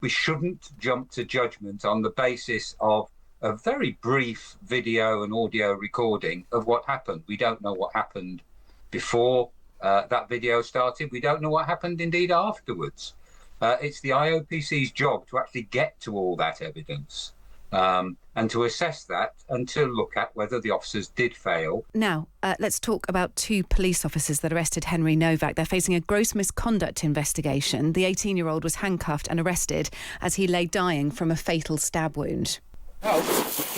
we shouldn't jump to judgment on the basis of a very brief video and audio recording of what happened. We don't know what happened before that video started. We don't know what happened indeed afterwards. It's the IOPC's job to actually get to all that evidence and to assess that and to look at whether the officers did fail. Now, let's talk about two police officers that arrested Henry Nowak. They're facing a gross misconduct investigation. The 18-year-old was handcuffed and arrested as he lay dying from a fatal stab wound. What's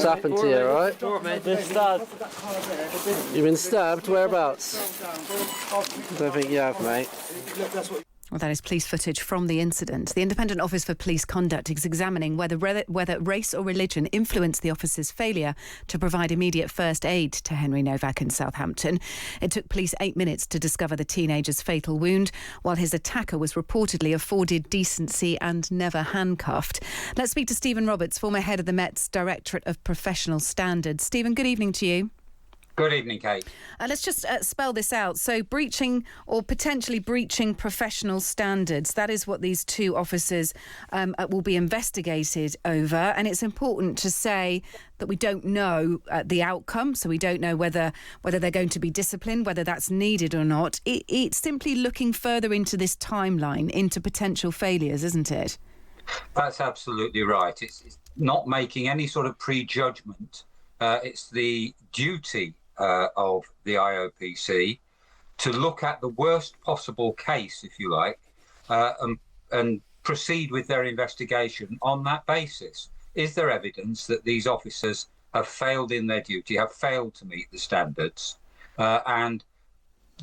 happened to you, all right? Been stabbed. You've been stabbed? Whereabouts? I don't think you have, mate. Well, that is police footage from the incident. The Independent Office for Police Conduct is examining whether race or religion influenced the officer's failure to provide immediate first aid to Henry Nowak in Southampton. It took police 8 minutes to discover the teenager's fatal wound, while his attacker was reportedly afforded decency and never handcuffed. Let's speak to Stephen Roberts, former head of the Met's Directorate of Professional Standards. Stephen, good evening to you. Good evening, Kate. Let's just spell this out. So breaching or potentially breaching professional standards, that is what these two officers will be investigated over. And it's important to say that we don't know the outcome. So we don't know whether they're going to be disciplined, whether that's needed or not. It's simply looking further into this timeline, into potential failures, isn't it? That's absolutely right. It's not making any sort of prejudgment. It's the duty of the IOPC to look at the worst possible case, if you like, and proceed with their investigation on that basis. Is there evidence that these officers have failed in their duty, have failed to meet the standards? And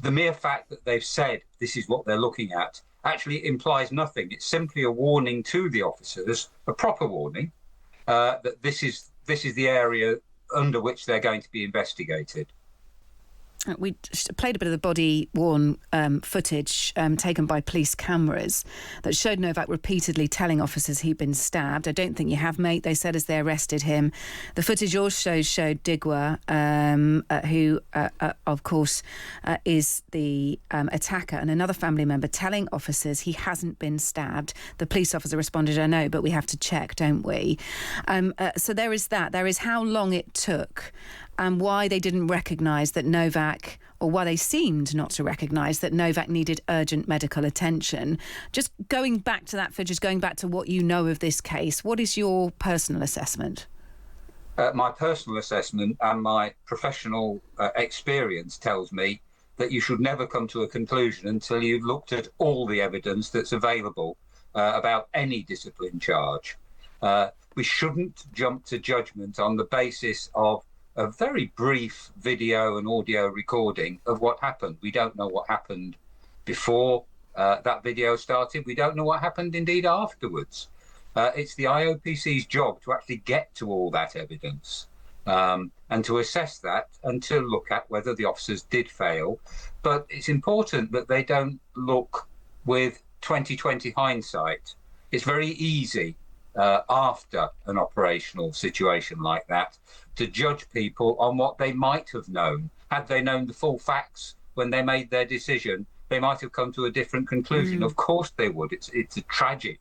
the mere fact that they've said this is what they're looking at actually implies nothing. It's simply a warning to the officers, a proper warning, that this is the area under which they're going to be investigated. We played a bit of the body-worn footage taken by police cameras that showed Nowak repeatedly telling officers he'd been stabbed. I don't think you have, mate, they said as they arrested him. The footage also showed Digwa, who, of course, is the attacker, and another family member telling officers he hasn't been stabbed. The police officer responded, I know, but we have to check, don't we? So there is that. There is how long it took and why they didn't recognise that Nowak, or why they seemed not to recognise that Nowak needed urgent medical attention. Just going back to that footage, going back to what you know of this case, what is your personal assessment? My personal assessment and my professional experience tells me that you should never come to a conclusion until you've looked at all the evidence that's available about any discipline charge. We shouldn't jump to judgment on the basis of a very brief video and audio recording of what happened. We don't know what happened before that video started. We don't know what happened indeed afterwards. It's the IOPC's job to actually get to all that evidence and to assess that and to look at whether the officers did fail. But it's important that they don't look with 20/20 hindsight. It's very easy after an operational situation like that to judge people on what they might have known. Had they known the full facts when they made their decision, they might have come to a different conclusion. Of course they would. It's a tragic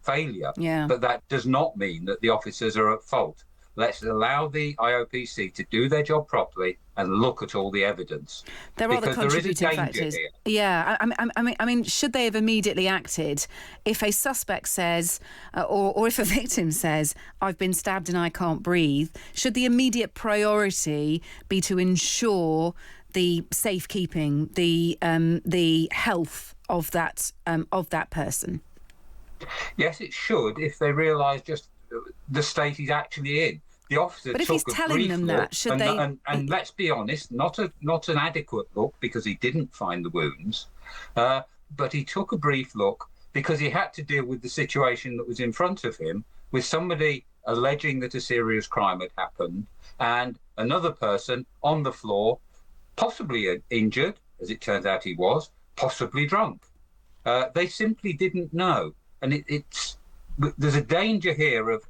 failure, but that does not mean that the officers are at fault. Let's allow the IOPC to do their job properly and look at all the evidence. There are the contributing factors. Here. Yeah, I mean, should they have immediately acted if a suspect says, or if a victim says, "I've been stabbed and I can't breathe"? Should the immediate priority be to ensure the safekeeping, the health of that person? Yes, it should, if they realise just the state he's actually in. The officer but if took he's a telling brief them look, that, should they? And let's be honest, not an adequate look because he didn't find the wounds, but he took a brief look because he had to deal with the situation that was in front of him, with somebody alleging that a serious crime had happened and another person on the floor, possibly injured, as it turns out he was, possibly drunk. They simply didn't know, and there's a danger here of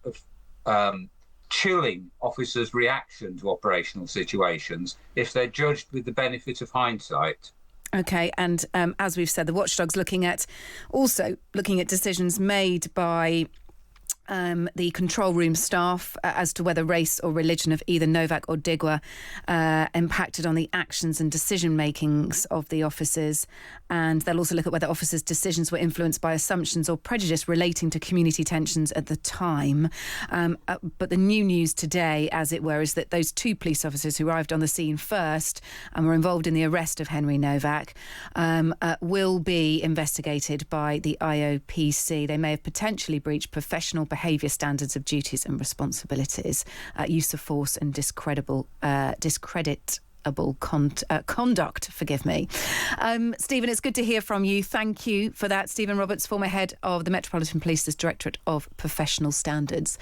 chilling officers' reaction to operational situations if they're judged with the benefit of hindsight. OK, and as we've said, the watchdog's looking at decisions made by the control room staff as to whether race or religion of either Nowak or Digwa impacted on the actions and decision makings of the officers, and they'll also look at whether officers' decisions were influenced by assumptions or prejudice relating to community tensions at the time. But the new news today, as it were, is that those 2 police officers who arrived on the scene first and were involved in the arrest of Henry Nowak will be investigated by the IOPC. They may have potentially breached professional behaviour standards of duties and responsibilities, use of force and discreditable conduct, forgive me. Stephen, it's good to hear from you. Thank you for that. Stephen Roberts, former head of the Metropolitan Police's Directorate of Professional Standards.